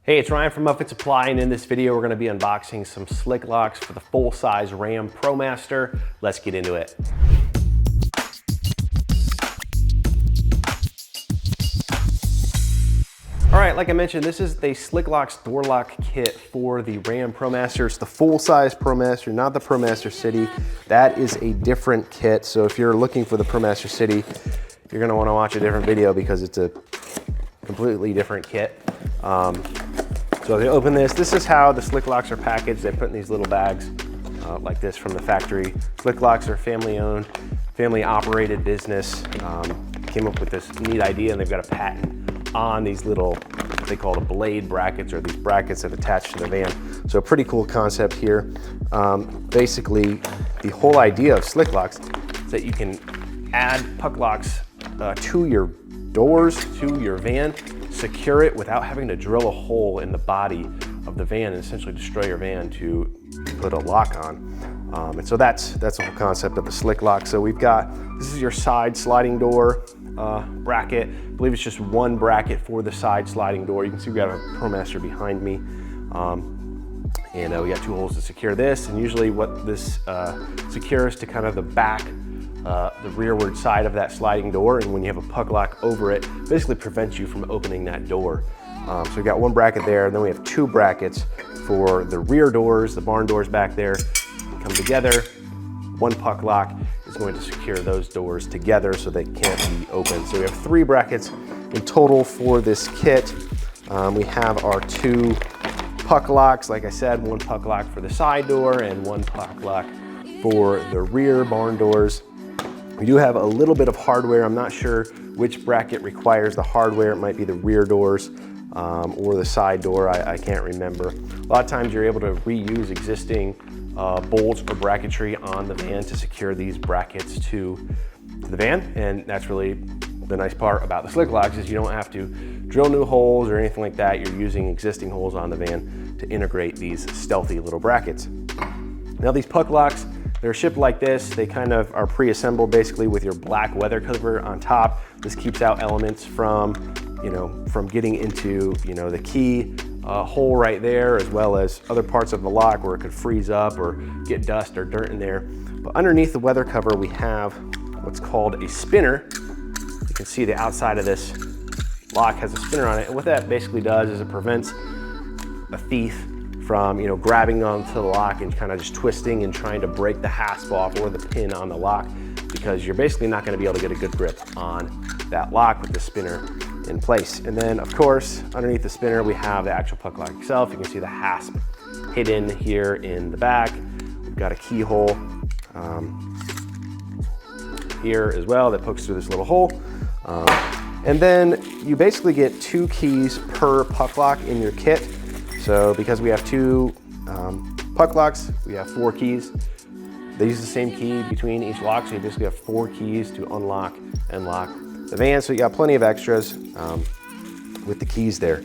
Hey, it's Ryan from Upfit Supply, and in this video we're going to be unboxing some slick locks for the full-size RAM ProMaster. Let's get into it. All right, like I mentioned, this is the slick locks door lock kit for the RAM ProMaster. It's the full-size ProMaster, not the ProMaster City. That is a different kit, so if you're looking for the ProMaster City, you're going to want to watch a different video because it's a completely different kit. So they open this is how the slick locks are packaged. They put in these little bags like this from the factory. Slick locks are family owned, family operated business. Came up with this neat idea, and they've got a patent on these little, what they call the blade brackets, or these brackets that attach to the van. So a pretty cool concept here. Basically, the whole idea of slick locks is that you can add puck locks to your doors, to your van, secure it without having to drill a hole in the body of the van and essentially destroy your van to put a lock on. And so that's the whole concept of the slick lock. So we've got, this is your side sliding door bracket. I believe it's just one bracket for the side sliding door. You can see we got a ProMaster behind me. And we got two holes to secure this. And usually what this secures to kind of the back, the rearward side of that sliding door, and when you have a puck lock over it, basically prevents you from opening that door. So we've got one bracket there, and then we have two brackets for the rear doors, the barn doors back there, come together. One puck lock is going to secure those doors together so they can't be opened. So we have three brackets in total for this kit. We have our two puck locks, like I said, one puck lock for the side door and one puck lock for the rear barn doors. We do have a little bit of hardware. I'm not sure which bracket requires the hardware. It might be the rear doors or the side door. I can't remember. A lot of times you're able to reuse existing bolts or bracketry on the van to secure these brackets to the van. And that's really the nice part about the slick locks, is you don't have to drill new holes or anything like that. You're using existing holes on the van to integrate these stealthy little brackets. Now these puck locks, they're shipped like this. They kind of are pre-assembled basically with your black weather cover on top. This keeps out elements from getting into, the key hole right there, as well as other parts of the lock where it could freeze up or get dust or dirt in there. But underneath the weather cover, we have what's called a spinner. You can see the outside of this lock has a spinner on it. And what that basically does is it prevents a thief from grabbing onto the lock and kind of just twisting and trying to break the hasp off or the pin on the lock, because you're basically not going to be able to get a good grip on that lock with the spinner in place. And then of course underneath the spinner we have the actual puck lock itself. You can see the hasp hidden here in the back. We've got a keyhole here as well that pokes through this little hole. And then you basically get two keys per puck lock in your kit. So because we have two puck locks, we have four keys. They use the same key between each lock, so you basically have four keys to unlock and lock the van. So you got plenty of extras with the keys there.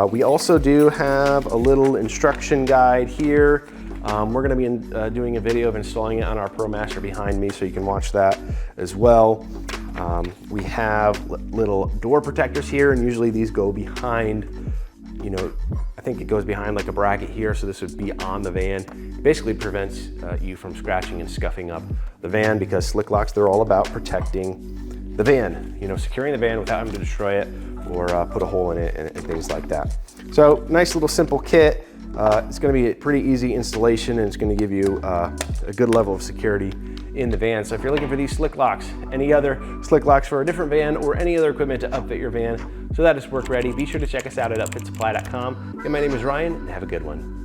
We also do have a little instruction guide here. We're gonna be doing a video of installing it on our ProMaster behind me, so you can watch that as well. We have little door protectors here, and usually these go behind, I think it goes behind like a bracket here, so this would be on the van. It basically prevents you from scratching and scuffing up the van, because slick locks, they're all about protecting the van, securing the van without having to destroy it or put a hole in it and things like that. So nice little simple kit. It's going to be a pretty easy installation, and it's going to give you a good level of security in the van. So if you're looking for these slick locks, any other slick locks for a different van, or any other equipment to upfit your van so that it's work ready, be sure to check us out at upfitsupply.com. And my name is Ryan, and have a good one.